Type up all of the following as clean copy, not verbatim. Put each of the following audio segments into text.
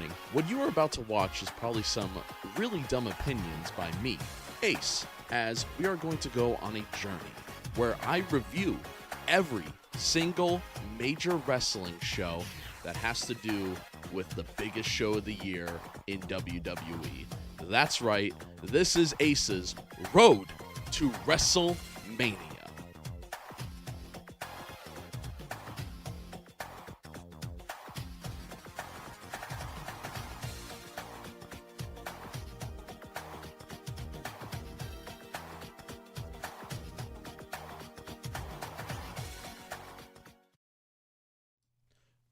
warning, what you are about to watch is probably some really dumb opinions by me, Ace, as we are going to go on a journey where I review every single major wrestling show that has to do with the biggest show of the year in WWE. That's right, this is Ace's Road to WrestleMania.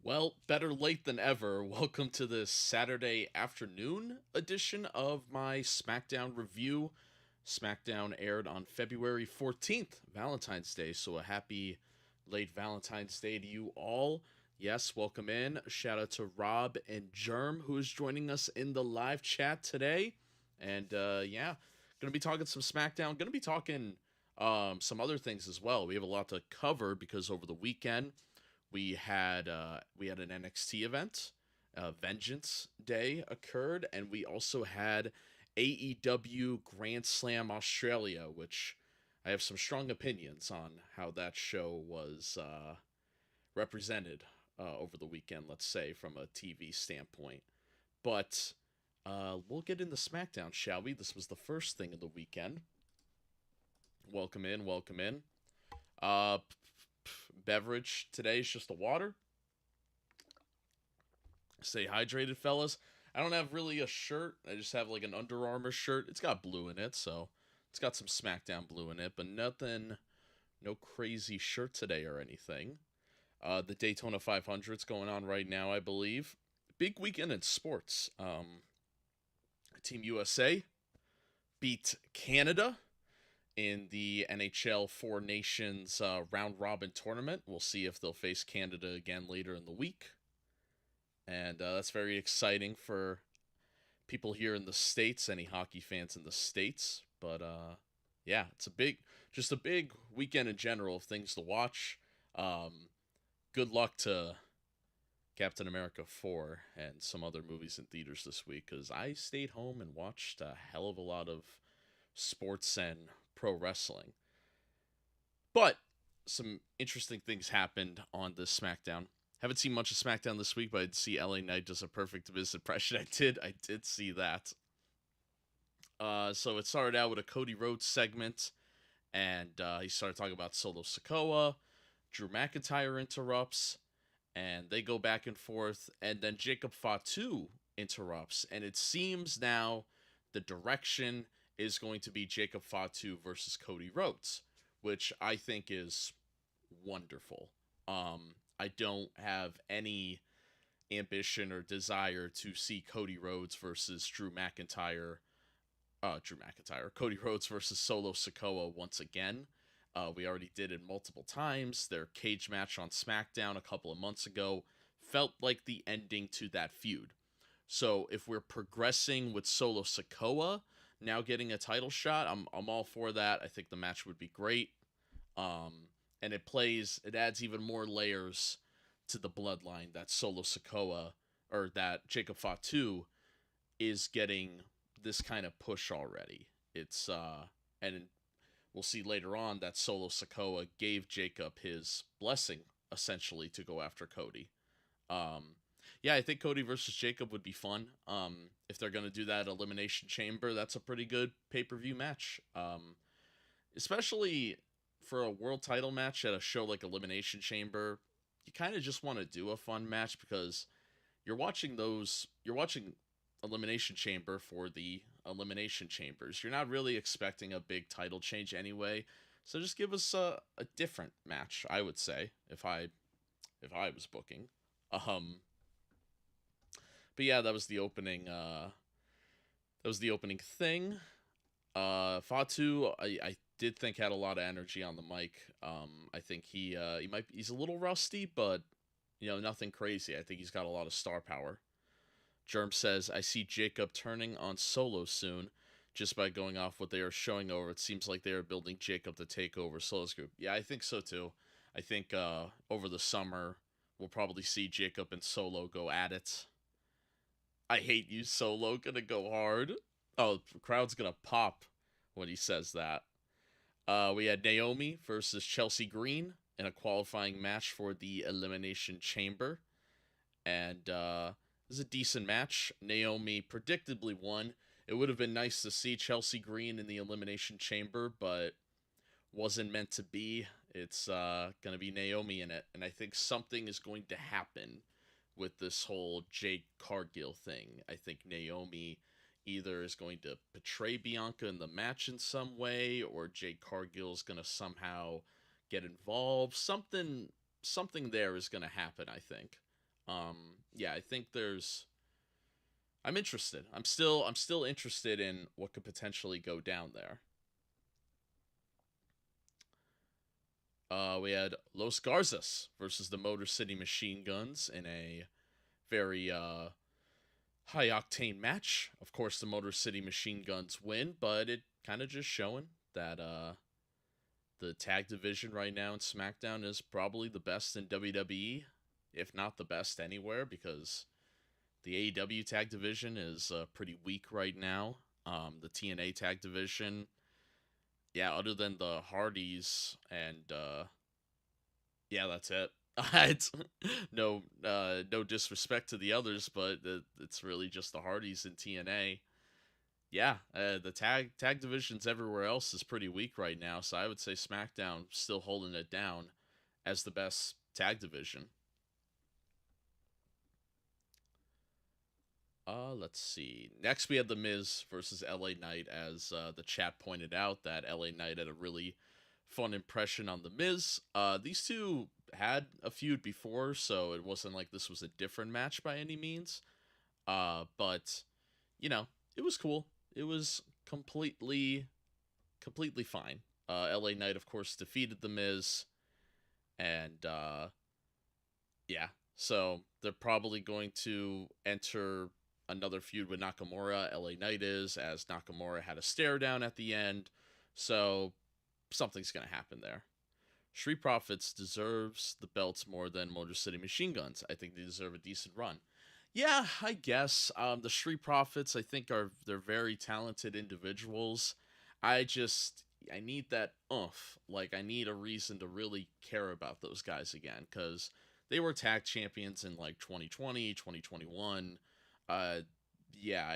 Well, better late than ever. Welcome to this Saturday afternoon edition of my Smackdown review. Smackdown aired on February 14th, Valentine's Day, so a happy late Valentine's Day to you all. Yes, welcome in. Shout out to Rob and Germ, who is joining us in the live chat today. And yeah, gonna be talking some Smackdown. Gonna be talking some other things as well. We have a lot to cover because over the weekend we had an NXT event. Vengeance Day occurred, and we also had AEW Grand Slam Australia, which I have some strong opinions on how that show was represented over the weekend, let's say, from a TV standpoint. But we'll get into SmackDown, shall we? This was the first thing of the weekend. Welcome in, welcome in. Beverage today is just the water. Stay hydrated, fellas. I don't have really a shirt. I just have like an Under Armour shirt. It's got blue in it, so it's got some SmackDown blue in it, but nothing, no crazy shirt today or anything. The Daytona 500's going on right now, I believe. Big weekend in sports. Team USA beat Canada in the NHL Four Nations round robin tournament. We'll see if they'll face Canada again later in the week. And that's very exciting for people here in the States, any hockey fans in the States. But yeah, it's just a big weekend in general of things to watch. Good luck to Captain America 4 and some other movies in theaters this week, because I stayed home and watched a hell of a lot of sports and pro wrestling. But some interesting things happened on this SmackDown. Haven't seen much of SmackDown this week, but I did see LA Knight does a perfect Miz impression. I did see that. So it started out with a Cody Rhodes segment, and he started talking about Solo Sikoa. Drew McIntyre interrupts, and they go back and forth, and then Jacob Fatu interrupts, and it seems now the direction is going to be Jacob Fatu versus Cody Rhodes, which I think is wonderful. I don't have any ambition or desire to see Cody Rhodes versus Cody Rhodes versus Solo Sikoa once again. We already did it multiple times. Their cage match on SmackDown a couple of months ago felt like the ending to that feud. So if we're progressing with Solo Sikoa now getting a title shot, I'm all for that. I think the match would be great. And it adds even more layers to the bloodline that Solo Sikoa, or that Jacob Fatu is getting this kind of push already. And we'll see later on that Solo Sikoa gave Jacob his blessing, essentially, to go after Cody. Yeah, I think Cody versus Jacob would be fun. If they're going to do that Elimination Chamber, that's a pretty good pay-per-view match. Especially for a world title match at a show like Elimination Chamber, you kind of just want to do a fun match because you're watching Elimination Chamber for the Elimination Chambers. You're not really expecting a big title change anyway, so just give us a different match, I would say, if I was booking. But yeah, that was the opening. Thing. Fatu, I did think had a lot of energy on the mic. I think he's a little rusty, but nothing crazy. I think he's got a lot of star power. Germ says, I see Jacob turning on Solo soon. Just by going off what they are showing over, it seems like they are building Jacob to take over Solo's group. Yeah, I think so too. I think over the summer we'll probably see Jacob and Solo go at it. I hate you, Solo. Gonna go hard. Oh, the crowd's gonna pop when he says that. We had Naomi versus Chelsea Green in a qualifying match for the Elimination Chamber. And it was a decent match. Naomi predictably won. It would have been nice to see Chelsea Green in the Elimination Chamber, but wasn't meant to be. It's going to be Naomi in it. And I think something is going to happen with this whole Jade Cargill thing. I think Naomi either is going to betray Bianca in the match in some way, or Jade Cargill is going to somehow get involved. Something there is going to happen, I think. Yeah, I think there's I'm interested. I'm still interested in what could potentially go down there. We had Los Garzas versus the Motor City Machine Guns in a very high octane match. Of course, the Motor City Machine Guns win, but it kind of just showing that the tag division right now in SmackDown is probably the best in WWE, if not the best anywhere, because the AEW tag division is pretty weak right now. The TNA tag division, yeah, other than the Hardys and yeah, that's it. It's no disrespect to the others, but it's really just the Hardys in TNA. Yeah, the tag divisions everywhere else is pretty weak right now, so I would say SmackDown still holding it down as the best tag division. Let's see. Next, we had The Miz versus LA Knight, as the chat pointed out that LA Knight had a really fun impression on The Miz. These two had a feud before, so it wasn't like this was a different match by any means. But you know, it was cool. It was completely fine. LA Knight, of course, defeated The Miz, and yeah, so they're probably going to enter another feud with Nakamura. LA Knight is, as Nakamura had a stare down at the end. So something's going to happen there. Street Profits deserves the belts more than Motor City Machine Guns. I think they deserve a decent run. Yeah, I guess the Street Profits, I think, they're very talented individuals. I need that oomph. Like, I need a reason to really care about those guys again, because they were tag champions in like 2020, 2021. Uh, yeah,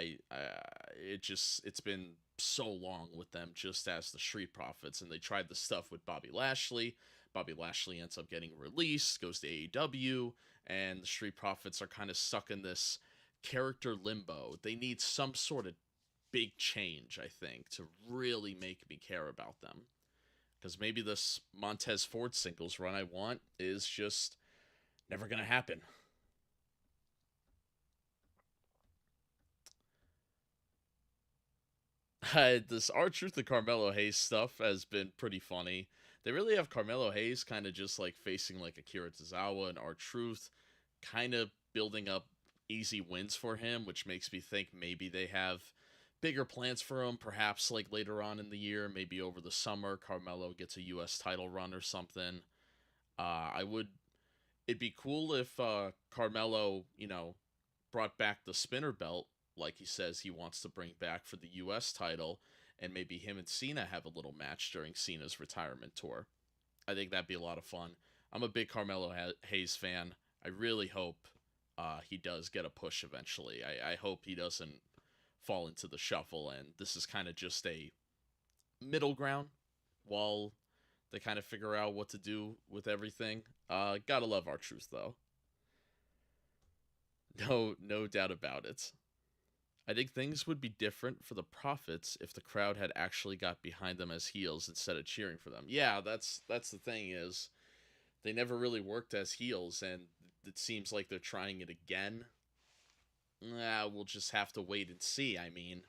it's been so long with them just as the Street Profits, and they tried the stuff with Bobby Lashley. Bobby Lashley ends up getting released, goes to AEW, and the Street Profits are kind of stuck in this character limbo. They need some sort of big change, I think, to really make me care about them. Because maybe this Montez Ford singles run I want is just never gonna happen. This R-Truth and Carmelo Hayes stuff has been pretty funny. They really have Carmelo Hayes kind of just like facing like Akira Tozawa, and R-Truth kind of building up easy wins for him, which makes me think maybe they have bigger plans for him, perhaps like later on in the year, maybe over the summer, Carmelo gets a US title run or something. I would It'd be cool if Carmelo, brought back the spinner belt like he says he wants to bring back for the US title, and maybe him and Cena have a little match during Cena's retirement tour. I think that'd be a lot of fun. I'm a big Carmelo Hayes fan. I really hope he does get a push eventually. I hope he doesn't fall into the shuffle, and this is kind of just a middle ground while they kind of figure out what to do with everything. Gotta love R-Truth though. No doubt about it. I think things would be different for the Profits if the crowd had actually got behind them as heels instead of cheering for them. Yeah, that's the thing, is they never really worked as heels, and it seems like they're trying it again. We'll just have to wait and see. I mean,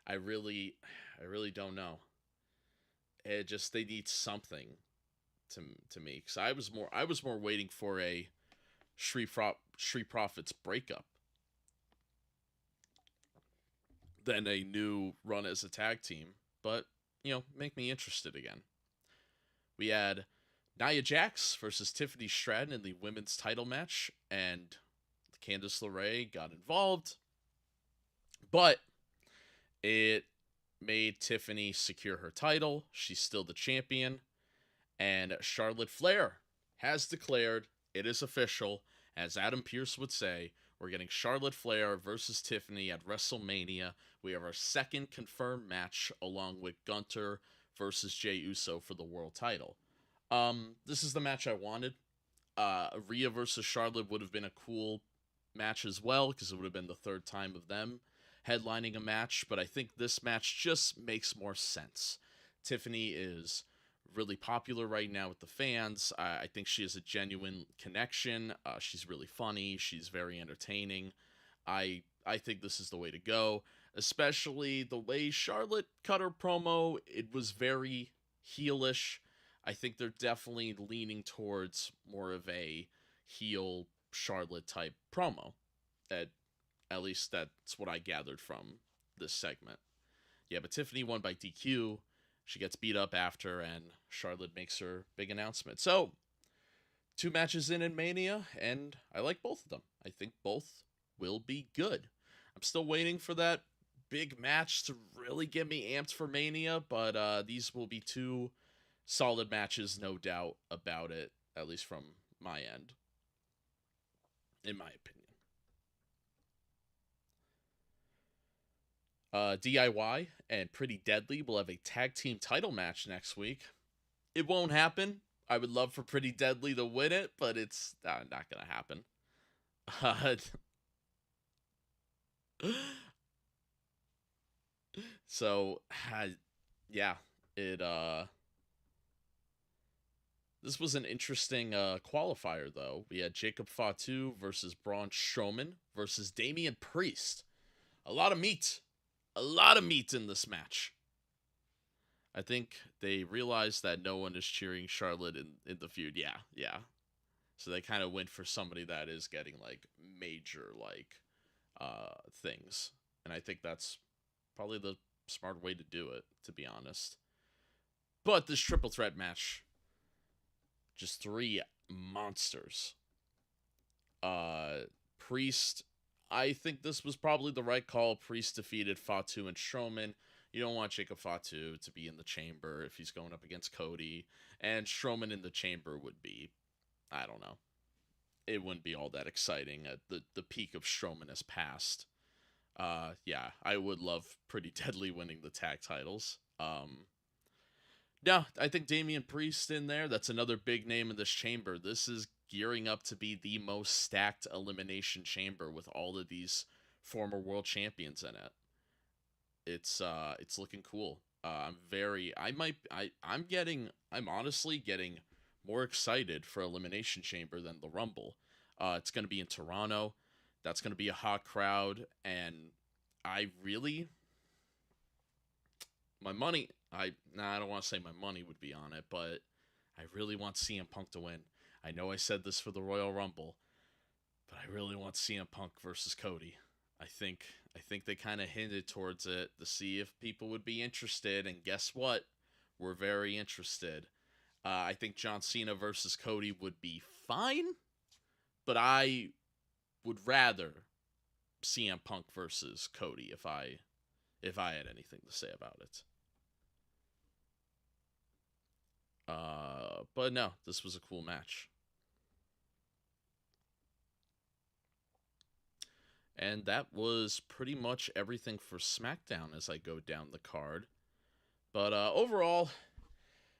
I really I really don't know. It just they need something to me, cuz I was more waiting for a Street Profits breakup than a new run as a tag team, but make me interested again. We had Nia Jax versus Tiffany Stratton in the women's title match, and Candice LeRae got involved. But it made Tiffany secure her title. She's still the champion. And Charlotte Flair has declared it is official. As Adam Pearce would say, we're getting Charlotte Flair versus Tiffany at WrestleMania. We have our second confirmed match along with Gunter versus Jey Uso for the world title. This is the match I wanted. Rhea versus Charlotte would have been a cool match as well because it would have been the third time of them headlining a match, but I think this match just makes more sense. Tiffany is really popular right now with the fans. I think she has a genuine connection. She's really funny. She's very entertaining. I think this is the way to go, especially the way Charlotte cut her promo. It was very heelish. I think they're definitely leaning towards more of a heel Charlotte type promo. At least that's what I gathered from this segment. Yeah, but Tiffany won by DQ. She gets beat up after, and Charlotte makes her big announcement. So, 2 matches in Mania, and I like both of them. I think both will be good. I'm still waiting for that big match to really get me amped for Mania, but these will be 2 solid matches, no doubt about it, at least from my end, in my opinion. DIY and Pretty Deadly will have a tag team title match next week. It won't happen. I would love for Pretty Deadly to win it, but it's not going to happen. So, yeah, this was an interesting qualifier, though. We had Jacob Fatu versus Braun Strowman versus Damian Priest. A lot of meat. A lot of meat in this match. I think they realized that no one is cheering Charlotte in the feud. Yeah. So they kind of went for somebody that is getting, like, major, like, things. And I think that's probably the smart way to do it, to be honest. But this triple threat match, just 3 monsters. Priest, I think this was probably the right call. Priest defeated Fatu and Strowman. You don't want Jacob Fatu to be in the chamber if he's going up against Cody. And Strowman in the chamber would be, I don't know. It wouldn't be all that exciting. The peak of Strowman has passed. Yeah, I would love Pretty Deadly winning the tag titles. No, I think Damian Priest in there, that's another big name in this chamber. This is gearing up to be the most stacked elimination chamber with all of these former world champions in it. It's looking cool. I'm honestly getting more excited for Elimination Chamber than the Rumble. It's going to be in Toronto. That's going to be a hot crowd, and I don't want to say my money would be on it, but I really want CM Punk to win. I know I said this for the Royal Rumble, but I really want CM Punk versus Cody. I think they kind of hinted towards it to see if people would be interested, and guess what? We're very interested. I think John Cena versus Cody would be fine, but I would rather CM Punk versus Cody if I had anything to say about it. But no, this was a cool match. And that was pretty much everything for SmackDown as I go down the card. But overall,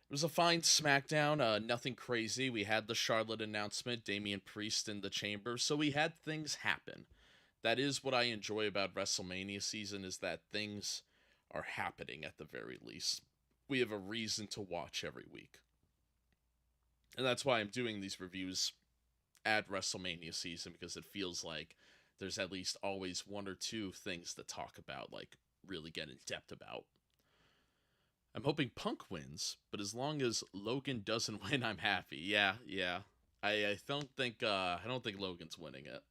it was a fine SmackDown. Nothing crazy. We had the Charlotte announcement, Damian Priest in the chamber, so we had things happen. That is what I enjoy about WrestleMania season, is that things are happening at the very least. We have a reason to watch every week. And that's why I'm doing these reviews at WrestleMania season, because it feels like there's at least always 1 or 2 things to talk about, like really get in depth about. I'm hoping Punk wins, but as long as Logan doesn't win, I'm happy. Yeah. I don't think Logan's winning it.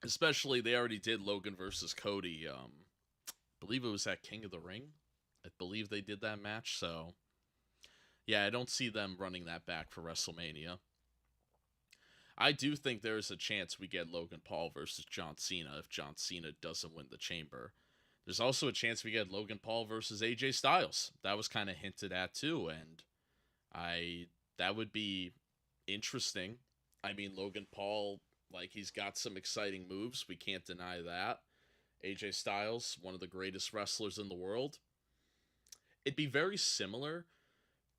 Especially, they already did Logan versus Cody. I believe it was at King of the Ring. I believe they did that match, so yeah, I don't see them running that back for WrestleMania. I do think there is a chance we get Logan Paul versus John Cena if John Cena doesn't win the Chamber. There's also a chance we get Logan Paul versus AJ Styles. That was kind of hinted at too, and I that would be interesting. I mean, Logan Paul, like, he's got some exciting moves. We can't deny that. AJ Styles, one of the greatest wrestlers in the world. It'd be very similar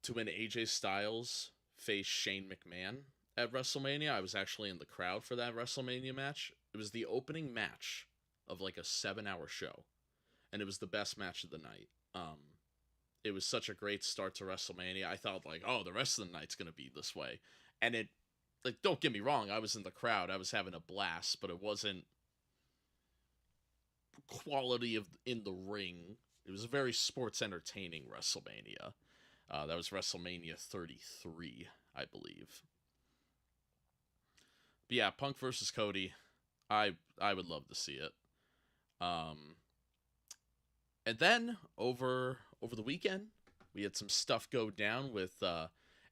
to when AJ Styles faced Shane McMahon at WrestleMania. I was actually in the crowd for that WrestleMania match. It was the opening match of like a 7-hour show, and it was the best match of the night. It was such a great start to WrestleMania. I thought, like, oh, the rest of the night's gonna be this way, and it, like, don't get me wrong, I was in the crowd, I was having a blast, but it wasn't quality of in the ring. It was a very sports entertaining WrestleMania. That was WrestleMania 33, I believe. But yeah, Punk versus Cody, I would love to see it. And then over the weekend, we had some stuff go down with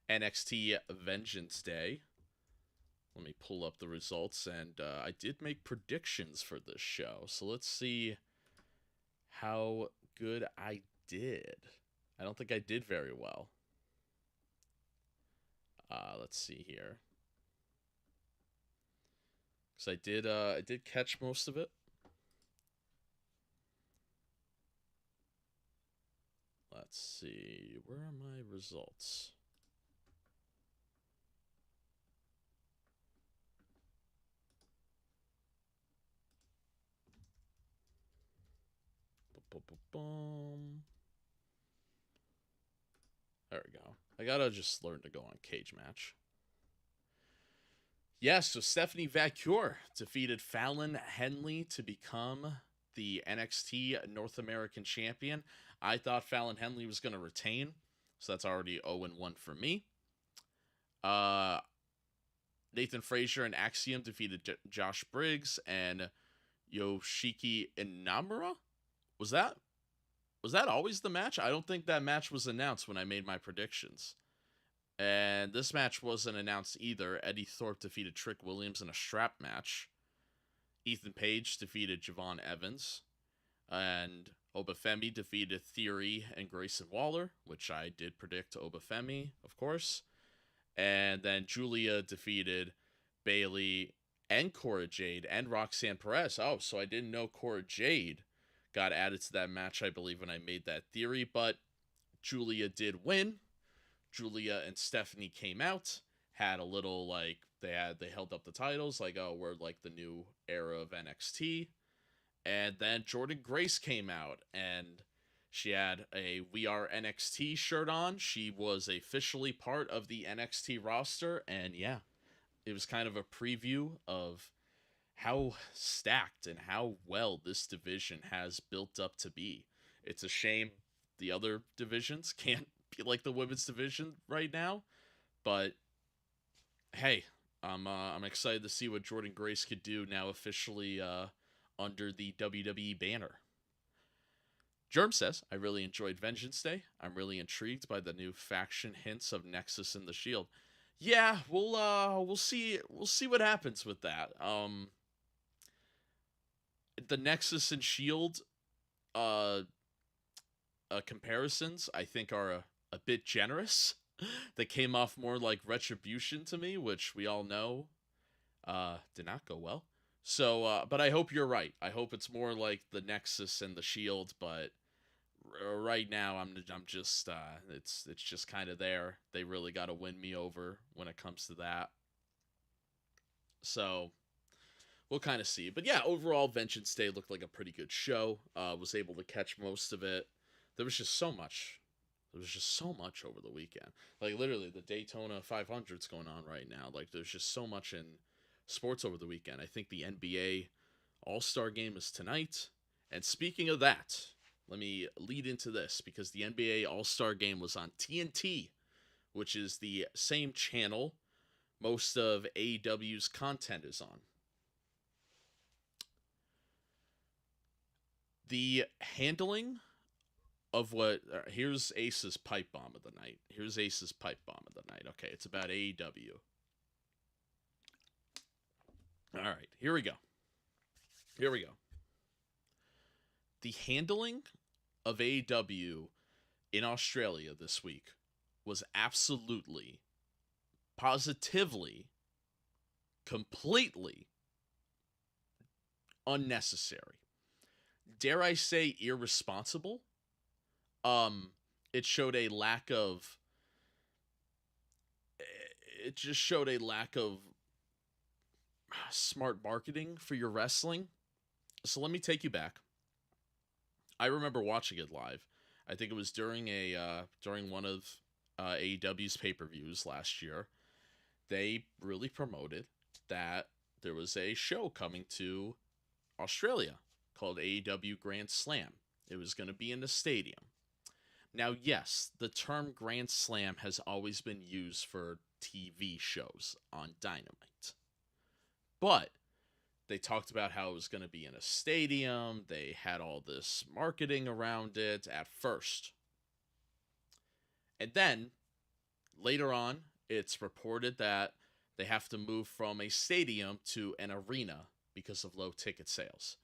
NXT Vengeance Day. Let me pull up the results, and I did make predictions for this show, so let's see how good I did. I don't think I did very well. Let's see here. Because I did catch most of it. Let's see, where are my results? There we go. I gotta just learn to go on Cage Match. Yeah, so Stephanie Vaquer defeated Fallon Henley to become the NXT North American Champion. I thought Fallon Henley was going to retain, so that's already 0-1 for me. Nathan Frazier and Axiom defeated Josh Briggs and Yoshiki Inamura. Was that always the match? I don't think that match was announced when I made my predictions. And this match wasn't announced either. Eddie Thorpe defeated Trick Williams in a strap match. Ethan Page defeated Javon Evans. And Obafemi defeated Theory and Grayson Waller, which I did predict Obafemi, of course. And then Julia defeated Bailey and Cora Jade and Roxanne Perez. Oh, so I didn't know Cora Jade got added to that match, I believe, when I made that theory. But Julia did win. Julia and Stephanie came out, had a little, like, they held up the titles, like, oh, we're like the new era of NXT. And then Jordynne Grace came out, and she had a We Are NXT shirt on. She was officially part of the NXT roster, and yeah, it was kind of a preview of how stacked and how well this division has built up to be. It's a shame the other divisions can't be like the women's division right now, but hey, I'm excited to see what Jordynne Grace could do now officially under the WWE banner. Germ says, I really enjoyed Vengeance Day. I'm really intrigued by the new faction hints of Nexus and the Shield. Yeah, we'll see what happens with that. The Nexus and Shield comparisons, I think, are a bit generous. They came off more like Retribution to me, which we all know did not go well. So, but I hope you're right. I hope it's more like the Nexus and the Shield. But right now, I'm just it's just kind of there. They really got to win me over when it comes to that. So we'll kind of see. But yeah, overall, Vengeance Day looked like a pretty good show. Was able to catch most of it. There was just so much. There was just so much over the weekend. Like, literally, the Daytona 500's going on right now. Like, there's just so much in sports over the weekend. I think the NBA All-Star Game is tonight. And speaking of that, let me lead into this, because the NBA All-Star Game was on TNT, which is the same channel most of AEW's content is on. The handling of what... here's Ace's pipe bomb of the night. Okay, it's about AEW. All right, here we go. Here we go. The handling of AEW in Australia this week was absolutely, positively, completely unnecessary. Dare I say irresponsible? It showed a lack of it just showed a lack of smart marketing for your wrestling. So let me take you back. I remember watching it live. I think it was during one of AEW's pay-per-views last year. They really promoted that there was a show coming to Australia called AEW Grand Slam. It was going to be in the stadium. Now, yes, the term Grand Slam has always been used for TV shows on Dynamite. But they talked about how it was going to be in a stadium. They had all this marketing around it at first. And then, later on, it's reported that they have to move from a stadium to an arena because of low ticket sales.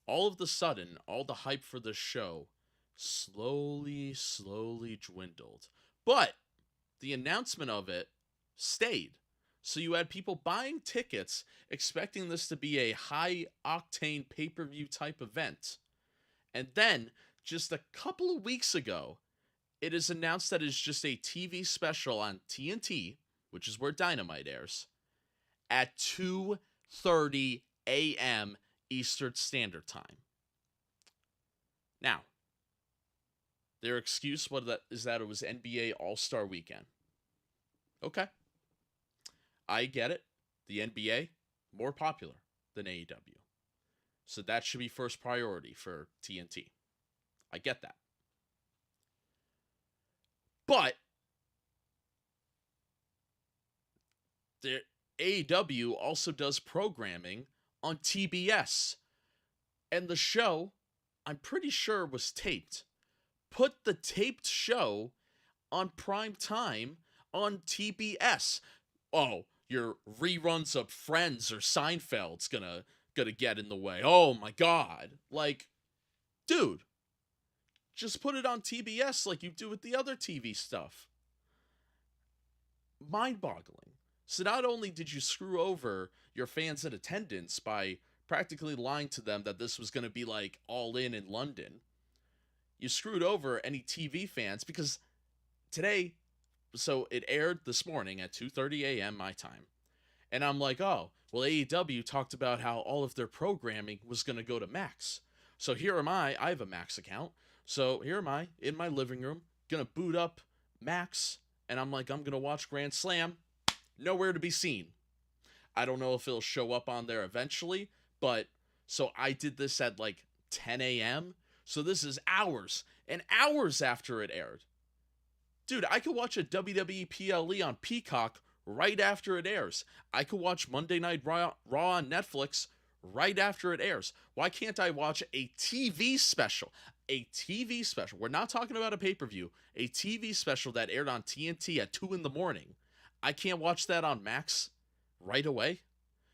All of the sudden, all the hype for this show slowly dwindled. But the announcement of it stayed. So you had people buying tickets expecting this to be a high-octane pay-per-view type event. And then, just a couple of weeks ago, it is announced that it's just a TV special on TNT, which is where Dynamite airs, at 2:30 a.m. Eastern Standard Time. Now, their excuse is that it was NBA All-Star Weekend. Okay. I get it. The NBA, more popular than AEW. So that should be first priority for TNT. I get that. But the AEW also does programming on TBS. And the show, I'm pretty sure, was taped. Put the taped show on prime time on TBS. Oh, your reruns of Friends or Seinfeld's gonna get in the way. Oh my god. Like, dude, just put it on TBS like you do with the other TV stuff. Mind-boggling. So not only did you screw over your fans in attendance by practically lying to them that this was going to be like All In London, you screwed over any TV fans because today, so it aired this morning at 2:30 a.m. my time. And I'm like, oh, well, AEW talked about how all of their programming was going to go to Max. So here am I have a Max account. So here am I in my living room, going to boot up Max, and I'm like, I'm going to watch Grand Slam. Nowhere to be seen. I don't know if it'll show up on there eventually, but so I did this at like 10 a.m. So this is hours and hours after it aired. Dude, I could watch a WWE PLE on Peacock right after it airs. I could watch Monday Night Raw on Netflix right after it airs. Why can't I watch a TV special? A TV special. We're not talking about a pay-per-view. A TV special that aired on TNT at 2 in the morning. I can't watch that on Max right away?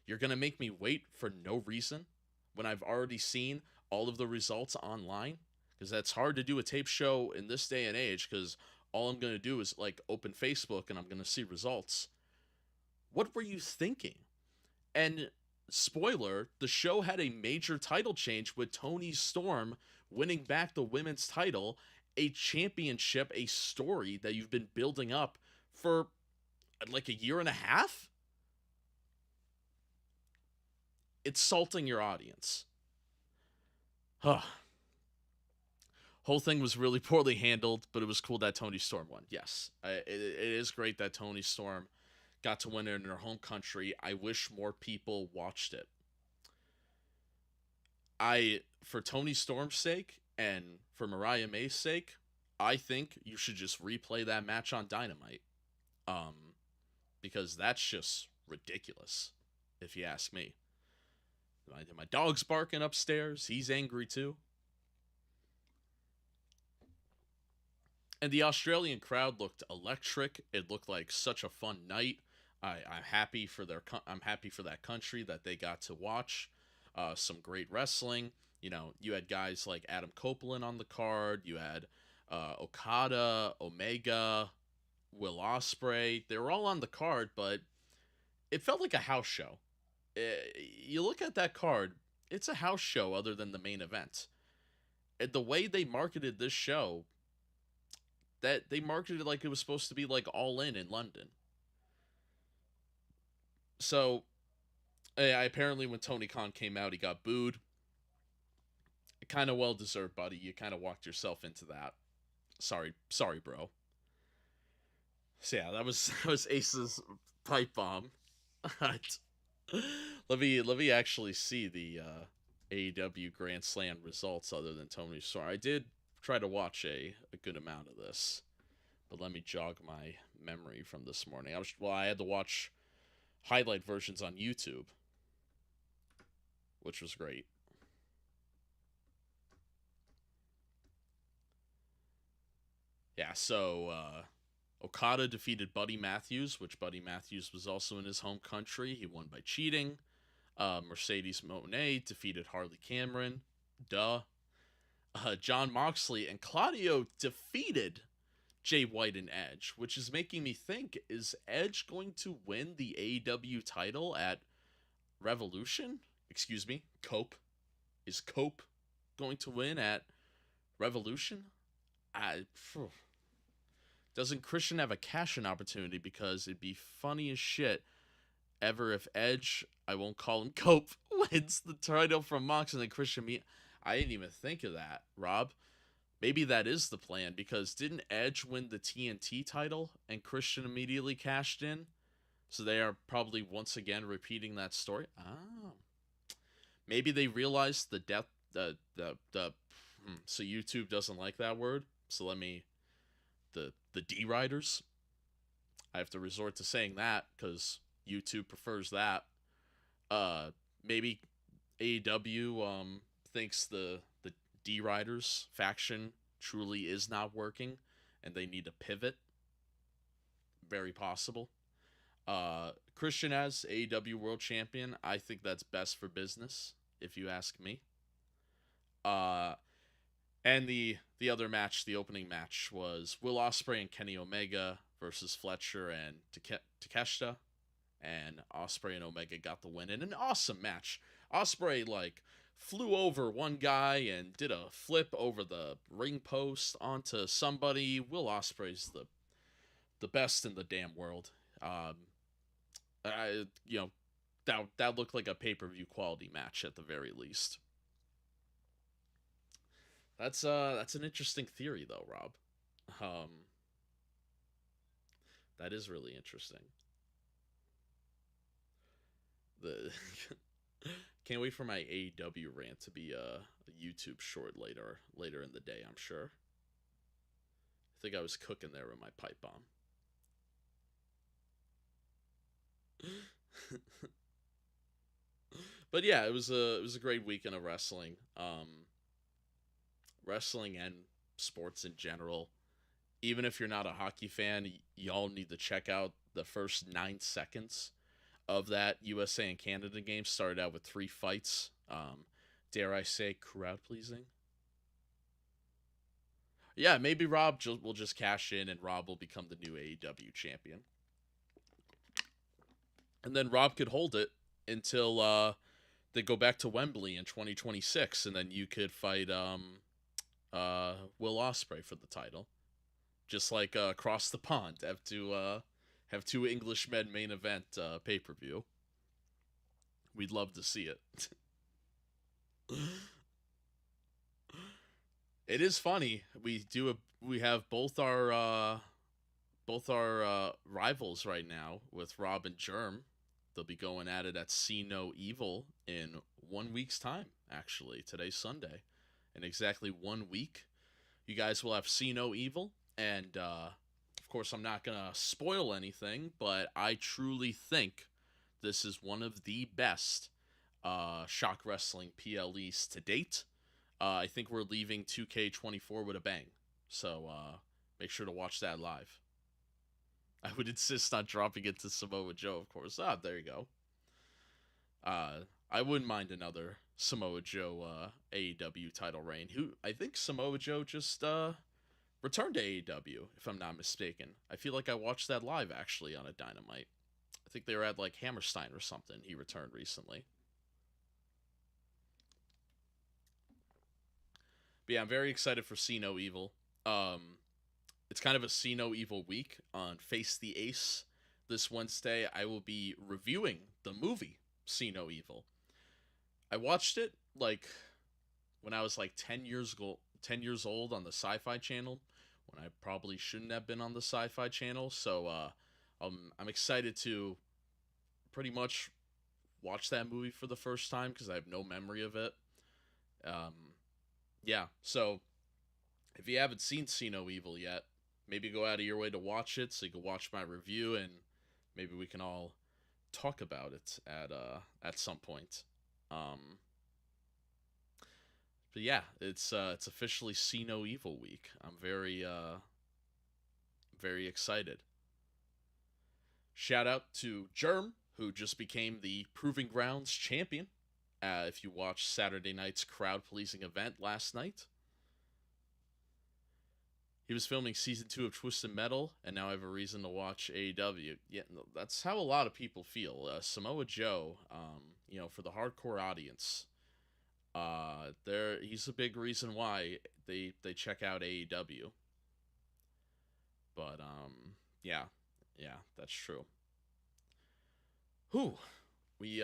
You're going to make me wait for no reason when I've already seen all of the results online? Because that's hard to do a tape show in this day and age, because all I'm going to do is like open Facebook and I'm going to see results. What were you thinking? And spoiler, the show had a major title change with Toni Storm winning back the women's title, a championship, a story that you've been building up for like a year and a half? It's salting your audience. Huh. Whole thing was really poorly handled, but it was cool that Toni Storm won. Yes, it is great that Toni Storm got to win it in her home country. I wish more people watched it. For Toni Storm's sake and for Mariah May's sake, I think you should just replay that match on Dynamite. Because that's just ridiculous, if you ask me. My dog's barking upstairs. He's angry too. And the Australian crowd looked electric. It looked like such a fun night. I'm happy for I'm happy for that country that they got to watch some great wrestling. You know, you had guys like Adam Copeland on the card. You had Okada, Omega, Will Ospreay. They were all on the card, but it felt like a house show. You look at that card, it's a house show other than the main event. And the way they marketed this show, that they marketed it like it was supposed to be like All In London. So apparently when Tony Khan came out, he got booed. Kind of well deserved, buddy. You kind of walked yourself into that. Sorry, bro. So yeah, that was that was Ace's pipe bomb. Let me actually see the AEW Grand Slam results other than Tony's story. I did try to watch a good amount of this, but let me jog my memory from this morning. I had to watch highlight versions on YouTube, which was great. Yeah, so Okada defeated Buddy Matthews, which Buddy Matthews was also in his home country. He won by cheating. Mercedes Monet defeated Harley Cameron. Duh. John Moxley and Claudio defeated Jay White and Edge, which is making me think, is Edge going to win the AEW title at Revolution? Excuse me, Cope. Is Cope going to win at Revolution? I, doesn't Christian have a cash-in opportunity? Because it'd be funny as shit ever if Edge, I won't call him Cope, wins the title from Mox and then Christian meet. I didn't even think of that, Rob. Maybe that is the plan, because didn't Edge win the TNT title and Christian immediately cashed in? So they are probably once again repeating that story. Oh. Maybe they realized the death so YouTube doesn't like that word. So let me the D riders. I have to resort to saying that because YouTube prefers that. Maybe AEW thinks the D riders faction truly is not working and they need to pivot. Very possible. Christian as AEW World Champion, I think that's best for business, if you ask me. And the other match, the opening match, was Will Ospreay and Kenny Omega versus Fletcher and Takeshita. And Ospreay and Omega got the win in an awesome match. Ospreay flew over one guy and did a flip over the ring post onto somebody. Will Ospreay's the best in the damn world. That looked like a pay-per-view quality match at the very least. That's an interesting theory though, Rob. Um, that is really interesting. The Can't wait for my AEW rant to be a YouTube short later in the day. I'm sure. I think I was cooking there with my pipe bomb. But yeah, it was a great weekend of wrestling. Wrestling and sports in general. Even if you're not a hockey fan, y'all need to check out the first 9 seconds of that USA and Canada game. Started out with 3 fights. Dare I say, crowd pleasing? Yeah, maybe Rob will just cash in and Rob will become the new AEW champion. And then Rob could hold it until they go back to Wembley in 2026, and then you could fight Will Ospreay for the title, just like across the pond. Have two Englishmen main event pay per view. We'd love to see it. It is funny. We have both our rivals right now with Rob and Germ. They'll be going at it at See No Evil in 1 week's time. Actually, today's Sunday. In exactly 1 week, you guys will have See No Evil, and of course, I'm not gonna spoil anything, but I truly think this is one of the best Shock Wrestling PLEs to date. I think we're leaving 2K24 with a bang, so make sure to watch that live. I would insist on dropping it to Samoa Joe, of course. Ah, there you go. Uh, I wouldn't mind another Samoa Joe AEW title reign. Who I think Samoa Joe just returned to AEW, if I'm not mistaken. I feel like I watched that live actually on a Dynamite. I think they were at like Hammerstein or something. He returned recently. But yeah, I'm very excited for See No Evil. It's kind of a See No Evil week on Face the Ace. This Wednesday, I will be reviewing the movie See No Evil. I watched it like when I was like 10 years old on the Sci-Fi Channel, when I probably shouldn't have been on the Sci-Fi Channel. So I'm excited to pretty much watch that movie for the first time because I have no memory of it. Um, yeah, so if you haven't seen See No Evil yet, maybe go out of your way to watch it so you can watch my review and maybe we can all talk about it at some point. Um, but yeah, it's officially See No Evil week. I'm very excited. Shout out to Germ, who just became the Proving Grounds champion. If you watched Saturday night's crowd pleasing event last night, he was filming season 2 of Twisted Metal, and now I have a reason to watch AEW. Yeah, that's how a lot of people feel. Samoa Joe, for the hardcore audience, there he's a big reason why they check out AEW. But yeah, yeah, that's true. Whew, we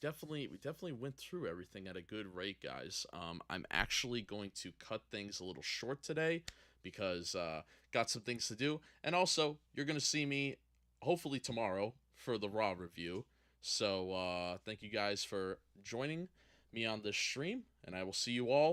definitely went through everything at a good rate, guys. I'm actually going to cut things a little short today because got some things to do, and also you're gonna see me hopefully tomorrow for the Raw review. So thank you guys for joining me on this stream, and I will see you all